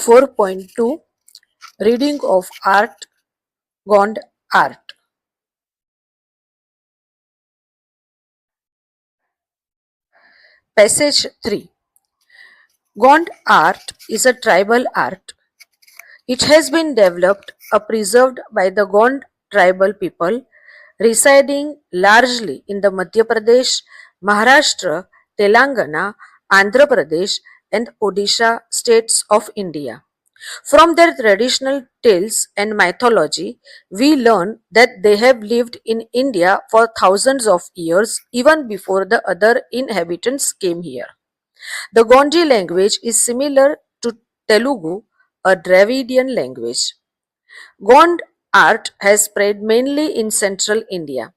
4.2 Reading of Art Gond Art. Passage 3. Gond art is a tribal art. It has been developed or preserved by the Gond tribal people residing largely in the Madhya Pradesh, Maharashtra, Telangana, Andhra Pradesh, and Odisha states of India. From their traditional tales and mythology, we learn that they have lived in India for thousands of years, even before the other inhabitants came here. The Gondi language is similar to Telugu, a Dravidian language. Gond art has spread mainly in central India.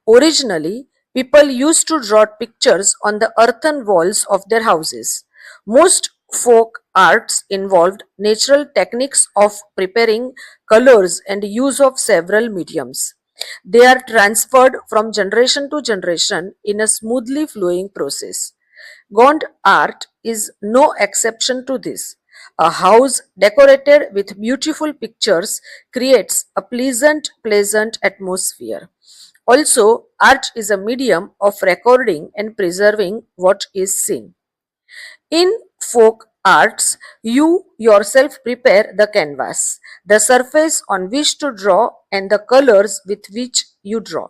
Originally, people used to draw pictures on the earthen walls of their houses. Most folk arts involved natural techniques of preparing colors and use of several mediums. They are transferred from generation to generation in a smoothly flowing process. Gond art is no exception to this. A house decorated with beautiful pictures creates a pleasant atmosphere. Also, art is a medium of recording and preserving what is seen. In folk arts, you yourself prepare the canvas, the surface on which to draw, and the colors with which you draw.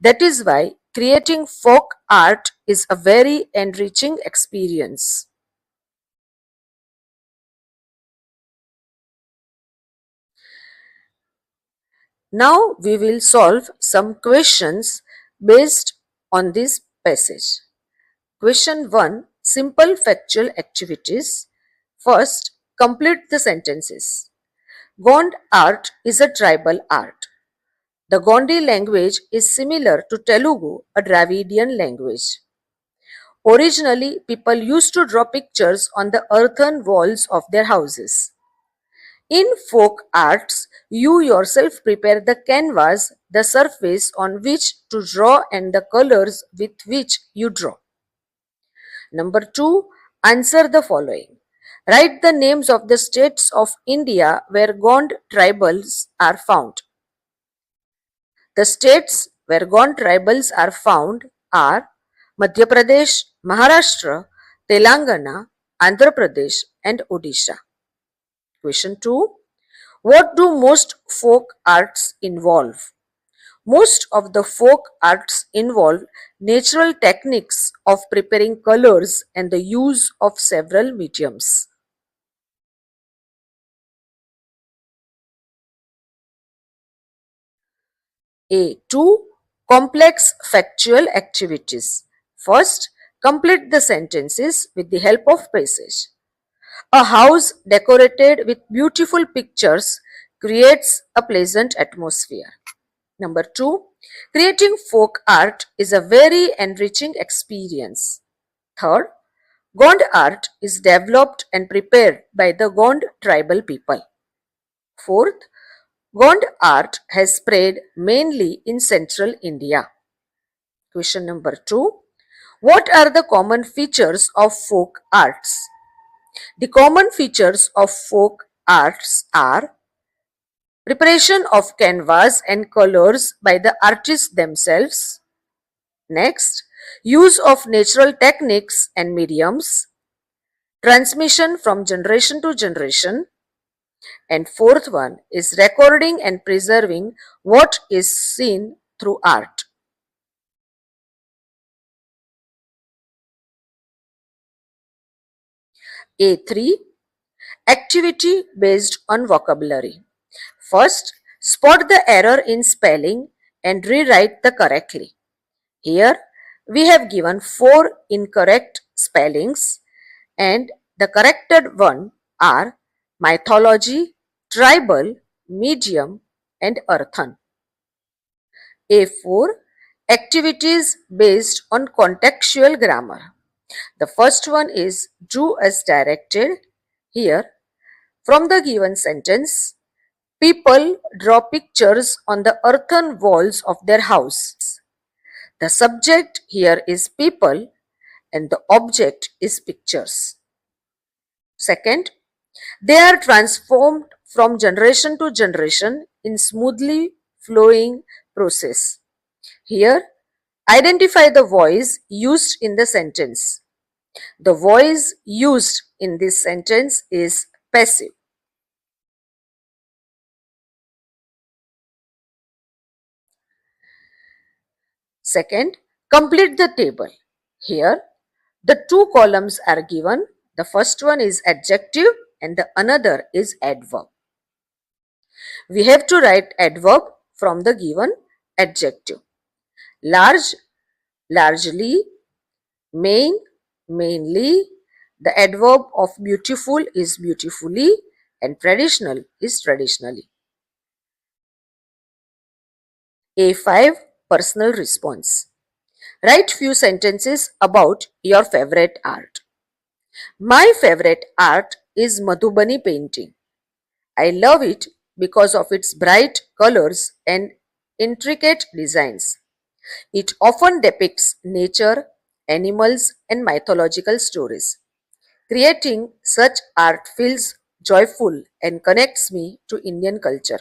That is why creating folk art is a very enriching experience. Now we will solve some questions based on this passage. Question 1. Simple factual activities. First, complete the sentences. Gond art is a tribal art. The Gondi language is similar to Telugu, a Dravidian language. Originally, people used to draw pictures on the earthen walls of their houses. In folk arts, you yourself prepare the canvas, the surface on which to draw, and the colors with which you draw. Number 2, answer the following. Write the names of the states of India where Gond tribals are found. The states where Gond tribals are found are Madhya Pradesh, Maharashtra, Telangana, Andhra Pradesh, and Odisha. Question 2. What do most folk arts involve? Most of the folk arts involve natural techniques of preparing colors and the use of several mediums. A2. Complex factual activities. First, complete the sentences with the help of passage. A house decorated with beautiful pictures creates a pleasant atmosphere. Number 2. Creating folk art is a very enriching experience. Third, Gond art is developed and prepared by the Gond tribal people. Fourth, Gond art has spread mainly in central India. Question number 2. What are the common features of folk arts? The common features of folk arts are preparation of canvas and colors by the artists themselves. Next, use of natural techniques and mediums, transmission from generation to generation, and fourth one is recording and preserving what is seen through art. A3. Activity based on vocabulary. First, spot the error in spelling and rewrite the correctly. Here, we have given 4 incorrect spellings and the corrected one are mythology, tribal, medium, and earthen. A4. Activities based on contextual grammar. The first one is do as directed. Here, from the given sentence, people draw pictures on the earthen walls of their house. The subject here is people and the object is pictures. Second, They are transformed from generation to generation in smoothly flowing process. Here, identify the voice used in the sentence. The voice used in this sentence is passive. Second, complete the table. Here, the two columns are given. The first one is adjective and the another is adverb. We have to write adverb from the given adjective. Large, largely, main, mainly. The adverb of beautiful is beautifully and traditional is traditionally. A5, personal response. Write few sentences about your favorite art. My favorite art is Madhubani painting. I love it because of its bright colors and intricate designs. It often depicts nature, animals, and mythological stories. Creating such art feels joyful and connects me to Indian culture.